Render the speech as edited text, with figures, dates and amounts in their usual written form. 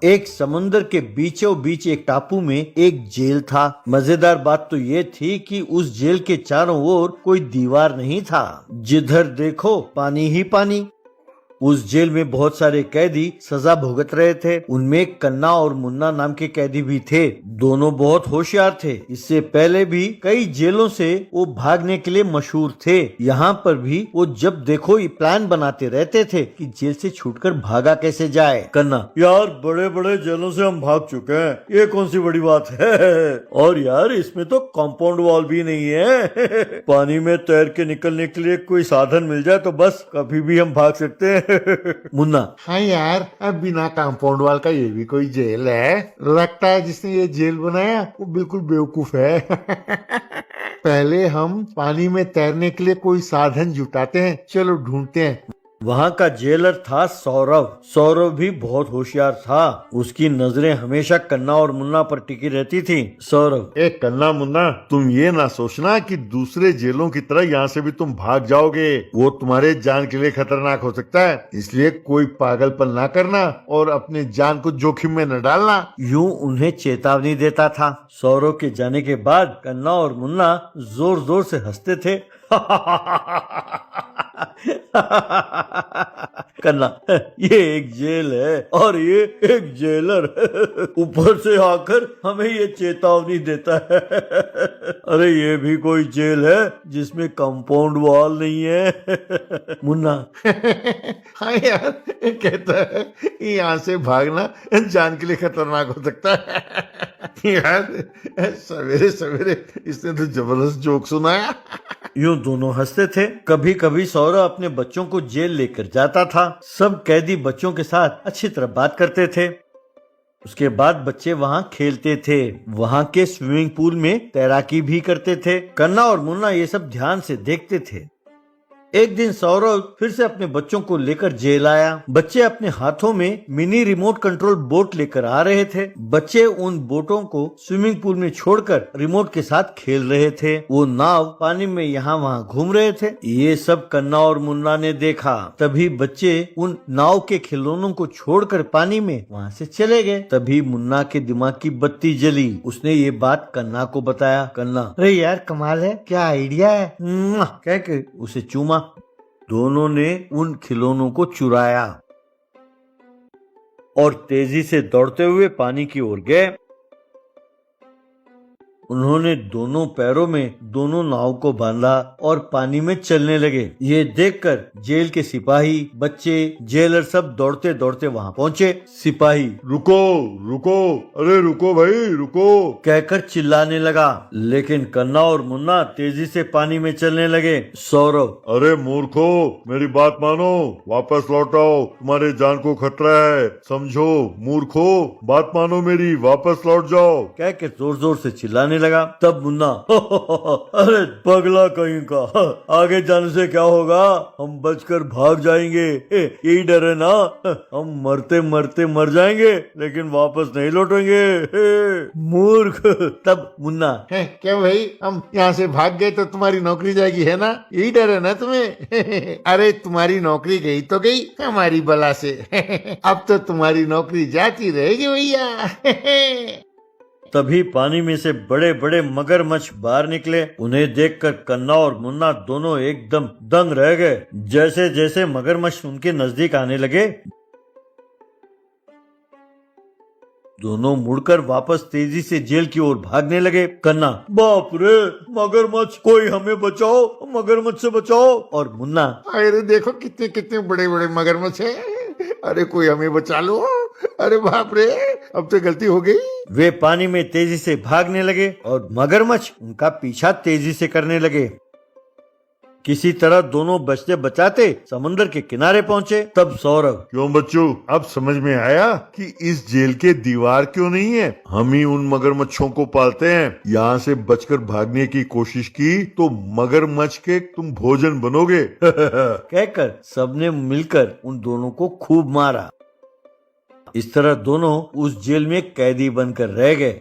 एक समुन्द्र के बीचों बीच एक टापू में एक जेल था। मजेदार बात तो ये थी कि उस जेल के चारों ओर कोई दीवार नहीं था। जिधर देखो पानी ही पानी। उस जेल में बहुत सारे कैदी सजा भुगत रहे थे। उनमें कन्ना और मुन्ना नाम के कैदी भी थे। दोनों बहुत होशियार थे। इससे पहले भी कई जेलों से वो भागने के लिए मशहूर थे। यहाँ पर भी वो जब देखो ये प्लान बनाते रहते थे कि जेल से छूटकर भागा कैसे जाए। कन्ना, यार बड़े बड़े जेलों से हम भाग चुके हैं, ये कौन सी बड़ी बात है। और यार इसमें तो कंपाउंड वॉल भी नहीं है। पानी में तैर के निकलने के लिए कोई साधन मिल जाए तो बस कभी भी हम भाग सकते हैं। मुन्ना, हाँ यार, अब बिना कंपाउंड वाल का ये भी कोई जेल है। लगता है जिसने ये जेल बनाया वो बिल्कुल बेवकूफ है। पहले हम पानी में तैरने के लिए कोई साधन जुटाते हैं, चलो ढूंढते हैं। वहाँ का जेलर था सौरभ। सौरभ भी बहुत होशियार था। उसकी नजरें हमेशा कन्ना और मुन्ना पर टिकी रहती थी। सौरभ, एक कन्ना मुन्ना, तुम ये ना सोचना कि दूसरे जेलों की तरह यहाँ से भी तुम भाग जाओगे। वो तुम्हारे जान के लिए खतरनाक हो सकता है, इसलिए कोई पागलपन ना करना और अपने जान को जोखिम में न डालना। यूं उन्हें चेतावनी देता था। सौरभ के जाने के बाद कन्ना और मुन्ना जोर जोर से हंसते थे। कन्ना, ये एक जेल है और ये एक जेलर ऊपर से आकर हमें ये चेतावनी देता है। अरे ये भी कोई जेल है जिसमें कंपाउंड वॉल नहीं है। मुन्ना, हाँ यार, कहता है यहाँ से भागना जान के लिए खतरनाक हो सकता है। यार सवेरे सवेरे इसने तो जबरदस्त जोक सुनाया। यूं दोनों हंसते थे। कभी कभी सौरभ अपने बच्चों को जेल लेकर जाता था। सब कैदी बच्चों के साथ अच्छी तरह बात करते थे। उसके बाद बच्चे वहाँ खेलते थे। वहाँ के स्विमिंग पूल में तैराकी भी करते थे। कन्ना और मुन्ना ये सब ध्यान से देखते थे। एक दिन सौरभ फिर से अपने बच्चों को लेकर जेल आया। बच्चे अपने हाथों में मिनी रिमोट कंट्रोल बोट लेकर आ रहे थे। बच्चे उन बोटों को स्विमिंग पूल में छोड़कर रिमोट के साथ खेल रहे थे। वो नाव पानी में यहाँ वहाँ घूम रहे थे। ये सब कन्ना और मुन्ना ने देखा। तभी बच्चे उन नाव के खिलौनों को छोड़कर पानी में वहाँ से चले गए। तभी मुन्ना के दिमाग की बत्ती जली। उसने ये बात कन्ना को बताया। कन्ना, अरे यार कमाल है, क्या आइडिया है, कह के उसे चूमा। दोनों ने उन खिलौनों को चुराया और तेजी से दौड़ते हुए पानी की ओर गए। उन्होंने दोनों पैरों में दोनों नाव को बांधा और पानी में चलने लगे। ये देखकर जेल के सिपाही, बच्चे, जेलर सब दौड़ते दौड़ते वहाँ पहुँचे। सिपाही, रुको रुको, अरे रुको भाई रुको, कहकर चिल्लाने लगा। लेकिन कन्ना और मुन्ना तेजी से पानी में चलने लगे। सौरभ, अरे मूर्खो, मेरी बात मानो, वापस लौट आओ, तुम्हारे जान को खतरा है, समझो। मूर्खो, बात मानो मेरी, वापस लौट जाओ, कहकर जोर जोर से चिल्लाने लगा। तब मुन्ना, अरे पगला कहीं का, आगे जाने से क्या होगा, हम बचकर भाग जाएंगे, यही डर है ना, हम मरते मरते मर जाएंगे लेकिन वापस नहीं लौटेंगे। मूर्ख। तब मुन्ना, क्या भाई, हम यहाँ से भाग गए तो तुम्हारी नौकरी जाएगी, है ना, यही डर है ना तुम्हें। अरे तुम्हारी नौकरी गई तो गई हमारी बला से। अब तो तुम्हारी नौकरी जाती रहेगी भैया। तभी पानी में से बड़े बड़े मगरमच्छ बाहर निकले। उन्हें देखकर कन्ना और मुन्ना दोनों एकदम दंग रह गए। जैसे जैसे मगरमच्छ उनके नजदीक आने लगे, दोनों मुड़कर वापस तेजी से जेल की ओर भागने लगे। कन्ना, बाप रे मगरमच्छ, कोई हमें बचाओ, मगरमच्छ से बचाओ। और मुन्ना, अरे देखो कितने कितने बड़े बड़े मगरमच्छ हैं, अरे कोई हमें बचा लो, अरे बाप रे, अब तो गलती हो गई। वे पानी में तेजी से भागने लगे और मगरमच्छ उनका पीछा तेजी से करने लगे। किसी तरह दोनों बचते बचाते समुद्र के किनारे पहुंचे। तब सौरभ, क्यों बच्चों, अब समझ में आया कि इस जेल के दीवार क्यों नहीं है? हम ही उन मगरमच्छों को पालते हैं। यहाँ से बचकर भागने की कोशिश की तो मगरमच्छ के तुम भोजन बनोगे। कहकर सबने मिलकर उन दोनों को खूब मारा। इस तरह दोनों उस जेल में कैदी बनकर रह गए।